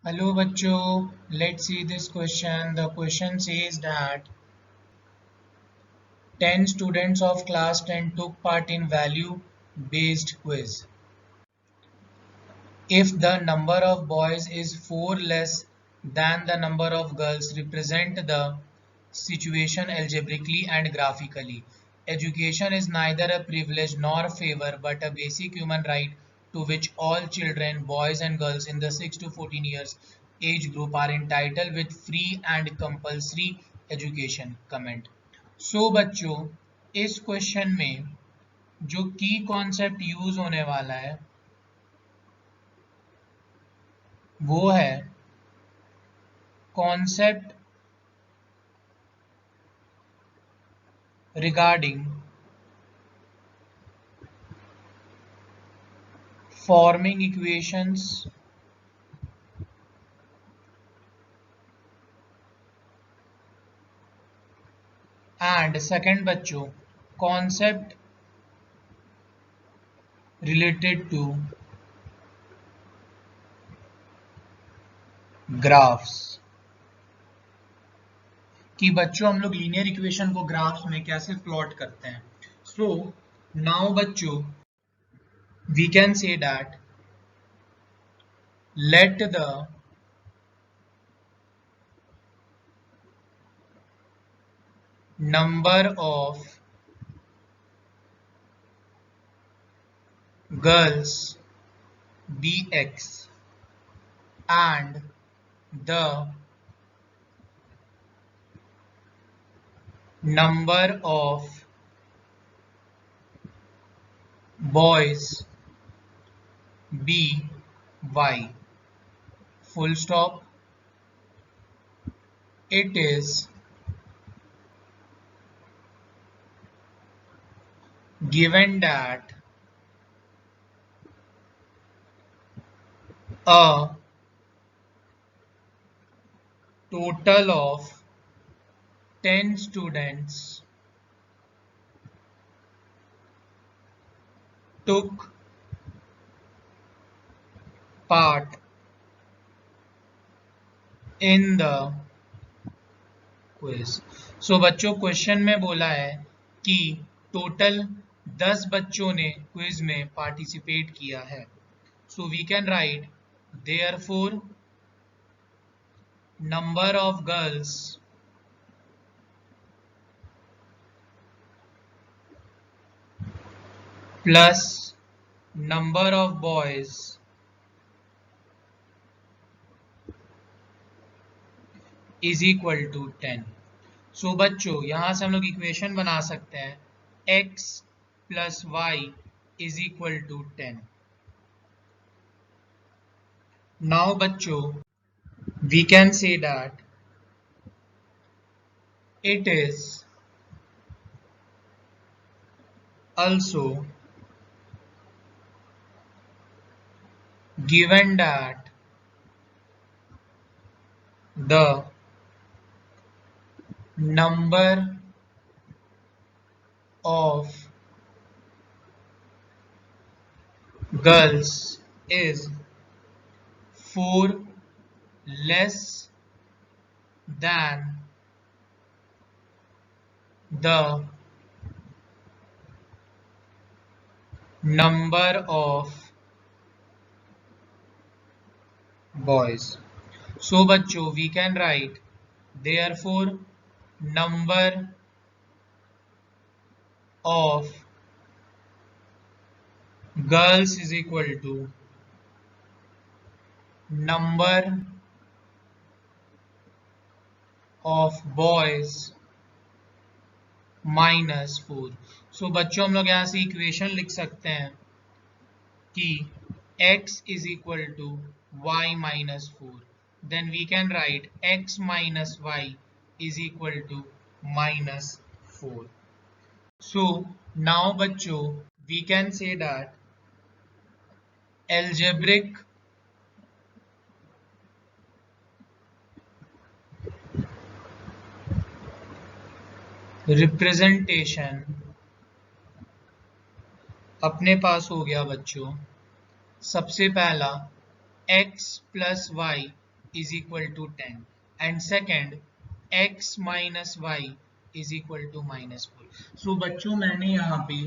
Hello बच्चों, let's see this question. The question says that 10 students of class 10 took part in value based quiz. If the number of boys is 4 less than the number of girls, represent the situation algebraically and graphically. Education is neither a privilege nor favor but a basic human right to which all children, boys and girls in the 6 to 14 years age group are entitled with free and compulsory education. Comment. So बच्चों, इस question में जो की concept use होने वाला है वो है concept regarding forming equations and second बच्चों concept related to graphs कि बच्चों हम लोग लीनियर इक्वेशन को ग्राफ्स में कैसे प्लॉट करते हैं. सो नाउ बच्चों we can say that let the number of girls be x and the number of boys be y. Full stop. It is given that a total of 10 students took part in the quiz. So बच्चों question में बोला है कि total 10 बच्चों ने quiz में participate किया है. So we can write therefore number of girls plus number of boys is equal to 10. So बच्चों यहां से हम लोग इक्वेशन बना सकते हैं x plus y is equal to 10. Now बच्चों we can say that it is also given that the number of girls is 4 less than the number of boys. So बच्चों we can write therefore number of girls is equal to number of boys minus 4. So बच्चों हम लोग यहाँ से equation लिख सकते हैं कि x is equal to y minus 4. Then we can write x minus y is equal to minus 4. So now बच्चों we can say that algebraic representation अपने पास हो गया बच्चों. सबसे पहला x plus y is equal to 10 and second x minus y is equal to -4. So बच्चों मैंने यहाँ पे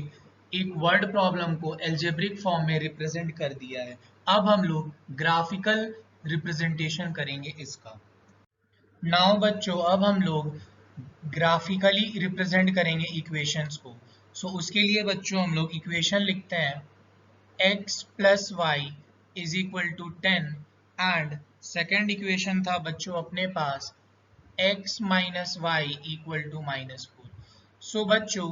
एक वर्ड प्रॉब्लम को एल्जेब्रिक फॉर्म में रिप्रेजेंट कर दिया है। अब हम लोग ग्राफिकल रिप्रेजेंटेशन करेंगे इसका। नाउ बच्चों अब हम लोग ग्राफिकली रिप्रेजेंट करेंगे इक्वेशंस को। सो उसके लिए बच्चों हम लोग इक्वेशन लिखते हैं x plus Y is equal to 10 and second equation था बच्चों अपने पास x minus Y equal to -4। So बच्चों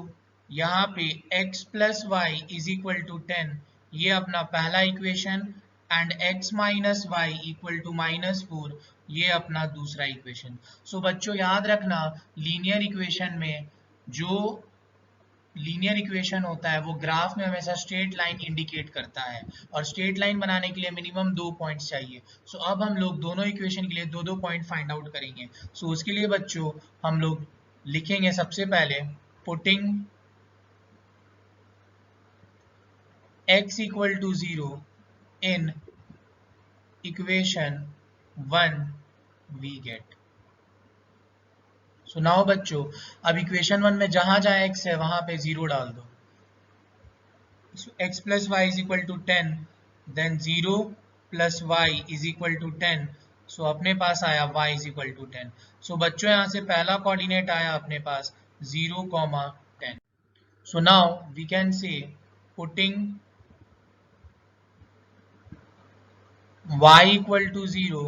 यहाँ पे x plus Y is equal to 10 ये अपना पहला equation and x minus Y equal to -4 ये अपना दूसरा इक्वेशन। सो बच्चों याद रखना लीनियर इक्वेशन में जो लीनियर इक्वेशन होता है वो ग्राफ में हमेशा स्ट्रेट लाइन इंडिकेट करता है और स्ट्रेट लाइन बनाने के लिए मिनिमम 2 पॉइंट्स चाहिए। सो अब हम लोग दोनों इक्वेशन के लिए दो पॉइंट फाइंड आउट करेंगे। सो उसके लिए बच्चों हम लोग लिखेंगे सबसे पहले putting x equal to 0 in equation 1 we get. So now बच्चों अब इक्वेशन 1 में जहां जहां x है वहां पे 0 डाल दो। So x plus Y is equal to 10 then 0 plus Y is equal to 10। So अपने पास आया y is equal to 10। So बच्चों यहाँ से पहला कोऑर्डिनेट आया अपने पास 0, 10। So now we can say putting y equal to 0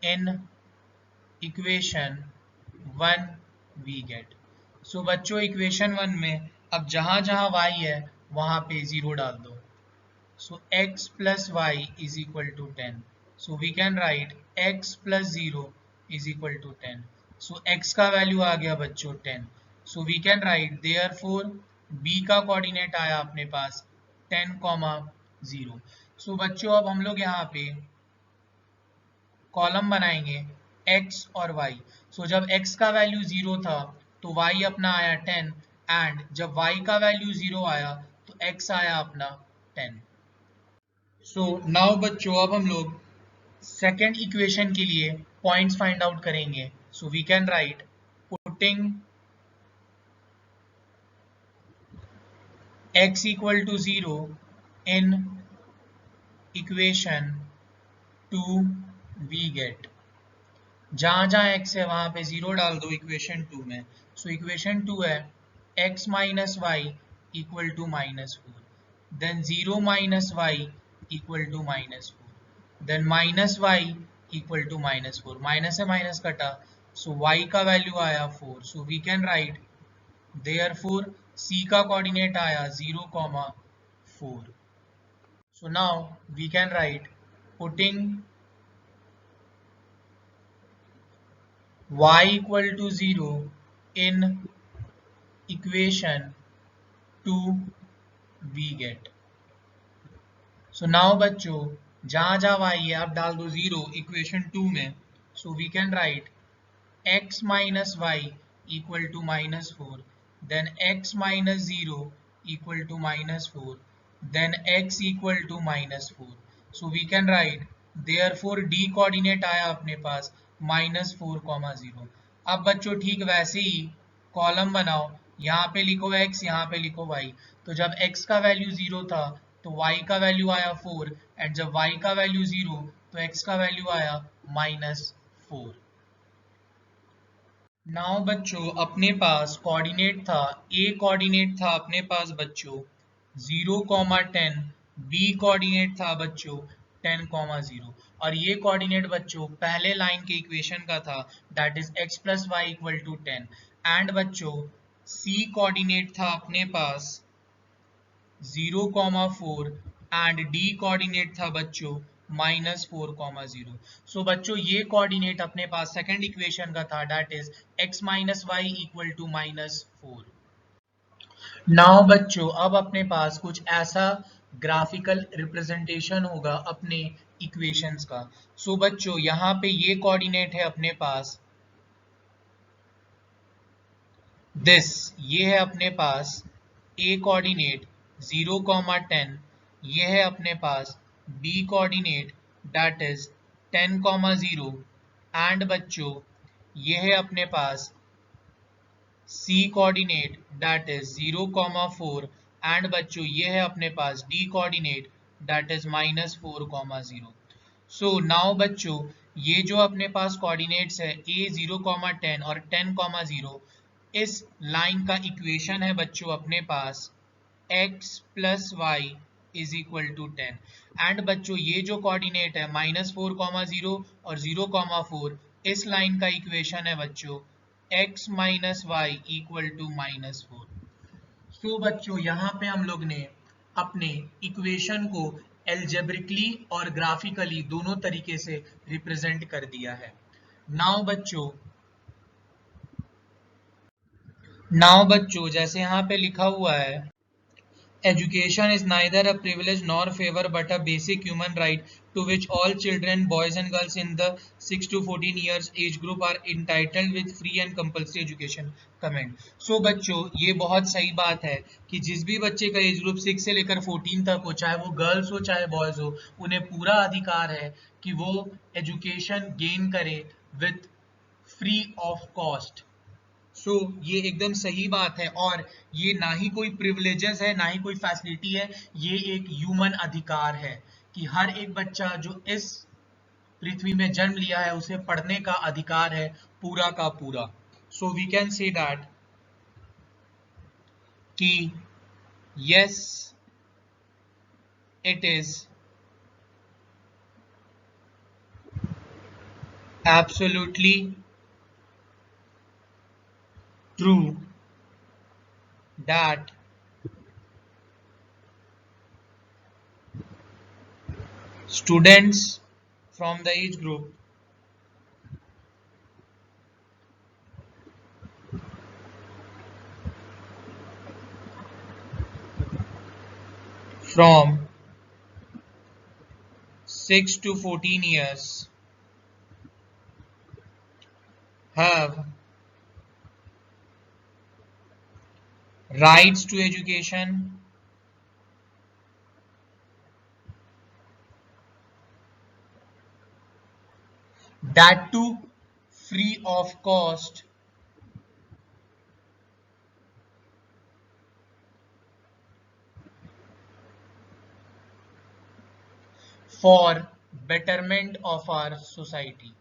in equation 1 we get. So बच्चों इक्वेशन 1 में अब जहां जहां y है वहां पे 0 डाल दो। So x plus Y is equal to 10। So we can write x plus 0 is equal to 10। So x का वैल्यू आ गया बच्चों 10। So we can write therefore b का कोऑर्डिनेट आया अपने पास 10, 0। सो बच्चों अब हम लोग यहाँ पे कॉलम बनाएंगे x और y। सो जब x का वैल्यू 0 था तो y अपना आया 10 एंड जब y का वैल्यू 0 आया तो x आया अपना 10। सो नाउ बच्चों अब हम लोग सेकेंड इक्वेशन के लिए पॉइंट्स फाइंड आउट करेंगे। So we can write putting x equal to 0 in equation 2 we get. जहां जहां x है वहां पे 0 डाल दो इक्वेशन 2 में। सो इक्वेशन 2 है x minus Y equal to -4 then 0 minus Y equal to -4 then minus Y equal to -4। Minus से माइनस कटा सो y का वैल्यू आया 4। So we can write therefore c का कोऑर्डिनेट आया 0, 4। So now we can write putting y equal to 0 in equation 2 we get। so now बच्चों जहां जहां y है आप डाल दो 0 इक्वेशन 2 में। so we can write x minus y equal to -4 then x minus 0 equal to -4 then x equal to -4। so we can write therefore d coordinate आया अपने पास -4, 0। अब बच्चों ठीक वैसे ही कॉलम बनाओ, यहाँ पे लिखो x यहाँ पे लिखो y। तो जब x का वैल्यू 0 था तो y का वैल्यू आया 4 एंड जब y का वैल्यू 0 तो x का वैल्यू आया -4। नाउ बच्चों अपने पास कोऑर्डिनेट था a कोऑर्डिनेट था अपने पास बच्चों 0, 10। b कोऑर्डिनेट था बच्चों 10, 0 और ये कोऑर्डिनेट बच्चों पहले लाइन के इक्वेशन का था that is x plus Y equal to 10 and बच्चों c कोऑर्डिनेट था अपने पास 0, 4 एंड d कोऑर्डिनेट था बच्चों -4, 0। सो बच्चों ये कोऑर्डिनेट अपने पास सेकंड इक्वेशन का था that is x minus Y equal to -4। Now बच्चों अब अपने पास कुछ ऐसा ग्राफिकल रिप्रेजेंटेशन होगा अपने इक्वेशंस का। सो बच्चों यहाँ पे ये कोऑर्डिनेट है अपने पास दिस, ये है अपने पास a कोऑर्डिनेट 0, 10। ये है अपने पास b coordinate that is 10, 0 and बच्चों ये है अपने पास C coordinate that is 0,4 and बच्चों ये है अपने पास D coordinate that is -4,0। So now बच्चों ये जो अपने पास कोऑर्डिनेट्स है a 0,10 और 10,0, इस लाइन का इक्वेशन है बच्चों अपने पास x plus Y is equal to 10 and बच्चों ये जो कोऑर्डिनेट है -4,0 और 0,4, इस लाइन का इक्वेशन है बच्चों x minus Y equal to -4। So बच्चों यहाँ पे हम लोग ने अपने इक्वेशन को एल्जेब्रिकली और ग्राफिकली दोनों तरीके से रिप्रेजेंट कर दिया है। नाउ बच्चों जैसे यहाँ पे लिखा हुआ है, education is neither a privilege nor favor but a basic human right to which all children, boys and girls in the 6 to 14 years age group are entitled with free and compulsory education. Comment. So बच्चों ये बहुत सही बात है कि जिस भी बच्चे का एज ग्रुप 6 से लेकर 14 तक हो, चाहे वो गर्ल्स हो चाहे बॉयज हो, उन्हें पूरा अधिकार है कि वो एजुकेशन गेन करे विथ फ्री ऑफ कॉस्ट। सो ये एकदम सही बात है और ये ना ही कोई प्रिविलेजेस है ना ही कोई फैसिलिटी है, ये एक ह्यूमन अधिकार है कि हर एक बच्चा जो इस पृथ्वी में जन्म लिया है उसे पढ़ने का अधिकार है पूरा का पूरा। So we can say that कि yes it is absolutely true that students from the age group from 6 to 14 years have rights to education that too free of cost for betterment of our society.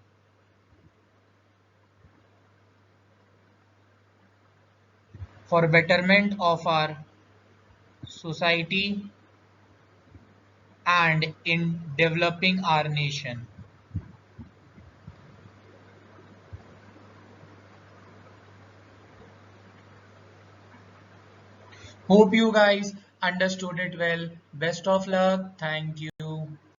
For betterment of our society and in developing our nation. Hope you guys understood it well. Best of luck. Thank you.